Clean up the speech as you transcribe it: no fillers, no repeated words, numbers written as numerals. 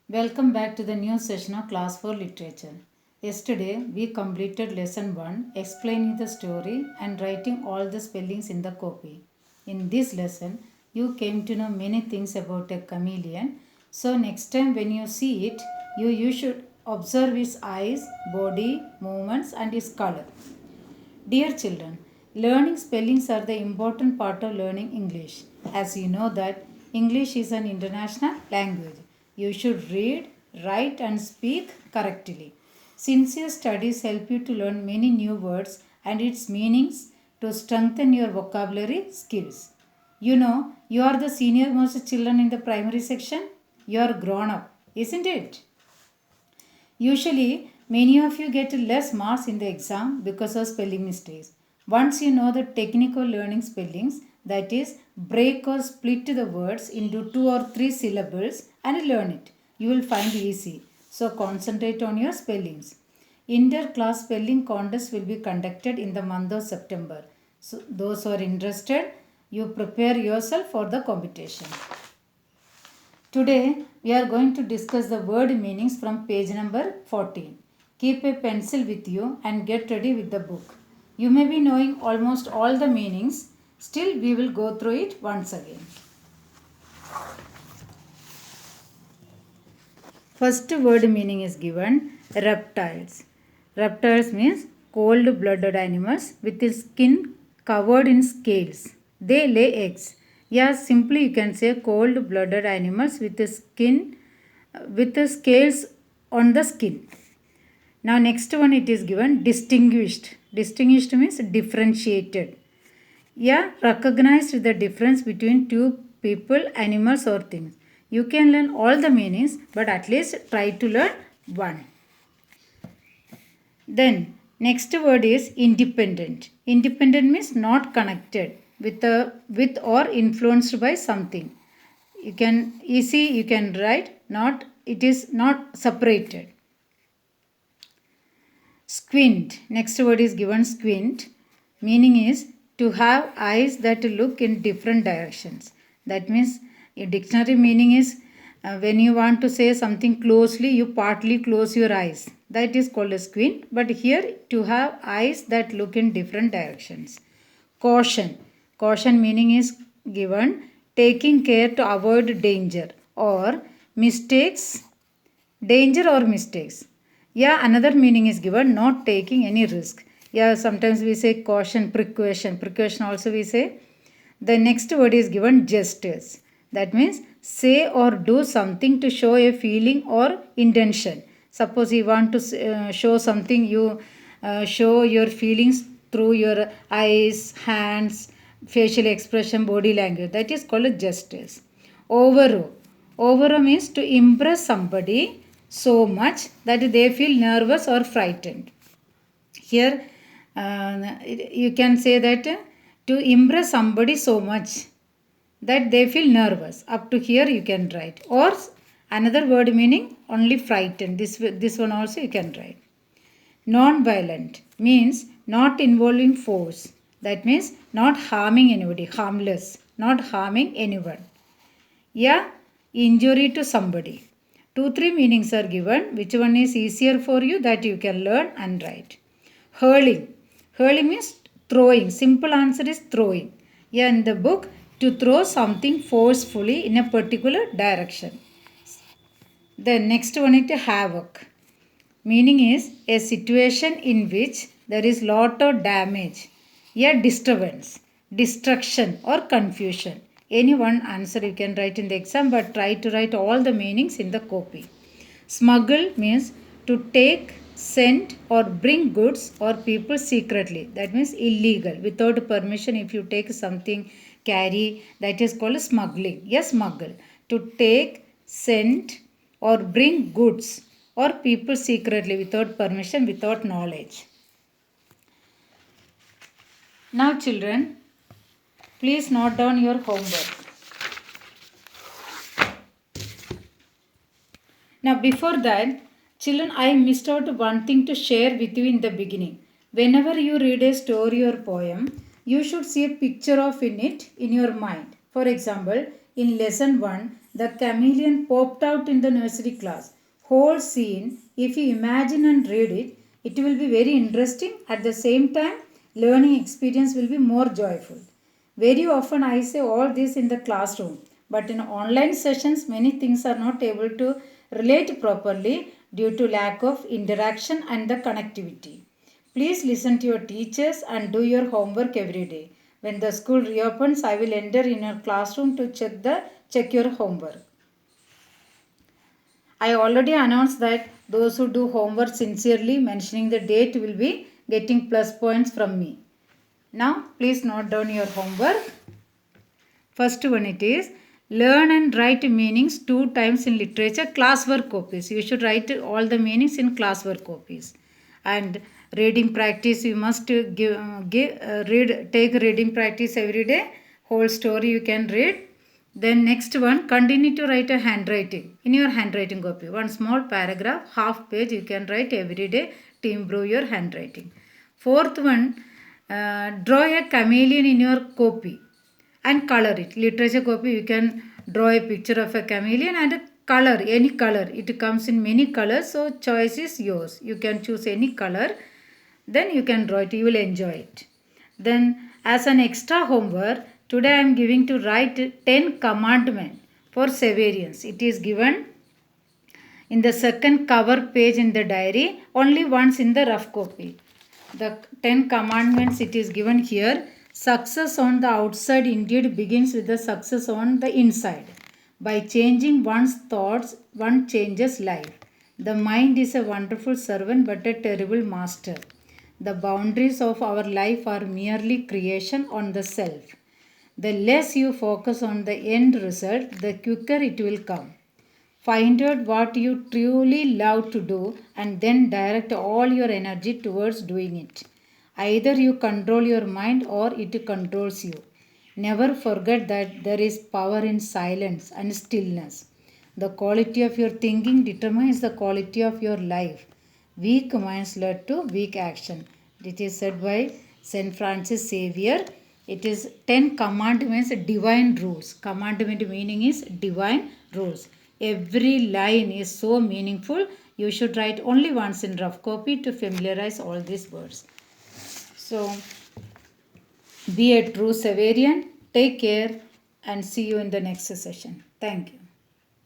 Welcome back to the new session of Class 4 Literature. Yesterday we completed lesson 1 explaining the story and writing all the spellings in the copy. In this lesson you came to know many things about a chameleon. So next time when you see it, you should observe its eyes, body, movements and its color. Dear children, learning spellings are the important part of learning English. As you know that English is an international language. You should read, write and speak correctly. Sincere studies help you to learn many new words and its meanings to strengthen your vocabulary skills. You know, you are the senior most children in the primary section. You are grown up, isn't it? Usually, many of you get less marks in the exam because of spelling mistakes. Once you know the technical learning spellings, that is, break or split the words into 2 or 3 syllables and learn it, you will find easy. So, concentrate on your spellings. Inter-class spelling contest will be conducted in the month of September. So, those who are interested, you prepare yourself for the competition. Today we are going to discuss the word meanings from page number 14. Keep a pencil with you and get ready with the book. You may be knowing almost all the meanings, still we will go through it once again. First word meaning is given reptiles. Reptiles means cold-blooded animals with the skin covered in scales. They lay eggs. Yeah, simply you can say cold-blooded animals with the skin with the scales on the skin. Now next one it is given distinguished. Distinguished means differentiated. Yeah, recognized the difference between two people, animals or things. You can learn all the meanings but at least try to learn one. Then next word is independent. Independent means not connected with or influenced by something. You can write not, it is not separated. Squint. Next word is given squint. Meaning is to have eyes that look in different directions. That means a dictionary meaning is when you want to say something closely, you partly close your eyes. That is called a squint. But here to have eyes that look in different directions. Caution. Caution meaning is given taking care to avoid danger or mistakes, danger or mistakes. Yeah, another meaning is given not taking any risk. Yeah, sometimes we say caution, precaution. Precaution also we say. The next word is given gestures. That means say or do something to show a feeling or intention. Suppose you want to show something, you show your feelings through your eyes, hands, facial expression, body language. That is called gestures. Overrow. Overrow means to impress somebody so much that they feel nervous or frightened. Here you can say that to impress somebody so much that they feel nervous. Up to here you can write. Or another word meaning only frightened. This one also you can write. Non-violent means not involving force. That means not harming anybody, harmless, not harming anyone. Yeah, injury to somebody. 2-3 meanings are given. Which one is easier for you that you can learn and write. Hurling. Hurling means throwing. Simple answer is throwing. Yeah, in the book, to throw something forcefully in a particular direction. The next one is havoc. Meaning is a situation in which there is lot of damage, a disturbance, destruction or confusion. Any one answer you can write in the exam, but try to write all the meanings in the copy. Smuggle means to take, send or bring goods or people secretly. That means illegal. Without permission, if you take something, carry, that is called smuggling. Yes, smuggle. To take, send or bring goods or people secretly without permission, without knowledge. Now children, please note down your homework. Now before that, children, I missed out one thing to share with you in the beginning. Whenever you read a story or poem, you should see a picture of in it in your mind. For example, in lesson 1, the chameleon popped out in the nursery class. Whole scene, if you imagine and read it, it will be very interesting. At the same time, learning experience will be more joyful. Very often I say all this in the classroom, but in online sessions many things are not able to relate properly due to lack of interaction and the connectivity. Please listen to your teachers and do your homework every day. When the school reopens, I will enter in your classroom to check your homework. I already announced that those who do homework sincerely, mentioning the date, will be getting plus points from me. Now, please note down your homework. First one it is, learn and write meanings 2 times in literature, classwork copies. You should write all the meanings in classwork copies. And reading practice, you must take reading practice every day. Whole story you can read. Then next one, continue to write a handwriting in your handwriting copy. One small paragraph, half page you can write every day to improve your handwriting. Fourth one, draw a chameleon in your copy and color it. Literature copy, you can draw a picture of a chameleon and color, any color. It comes in many colors, so choice is yours. You can choose any color, then you can draw it. You will enjoy it. Then as an extra homework, today I am giving to write 10 commandments for Severians. It is given in the second cover page in the diary, only once in the rough copy. The 10 commandments it is given here. Success on the outside indeed begins with the success on the inside. By changing one's thoughts, one changes life. The mind is a wonderful servant but a terrible master. The boundaries of our life are merely creation on the self. The less you focus on the end result, the quicker it will come. Find out what you truly love to do and then direct all your energy towards doing it. Either you control your mind or it controls you. Never forget that there is power in silence and stillness. The quality of your thinking determines the quality of your life. Weak minds lead to weak action. It is said by Saint Francis Xavier. It is 10 commandments, divine rules. Commandment meaning is divine rules. Every line is so meaningful. You should write only once in rough copy to familiarize all these words. So, be a true Severian. Take care and see you in the next session. Thank you.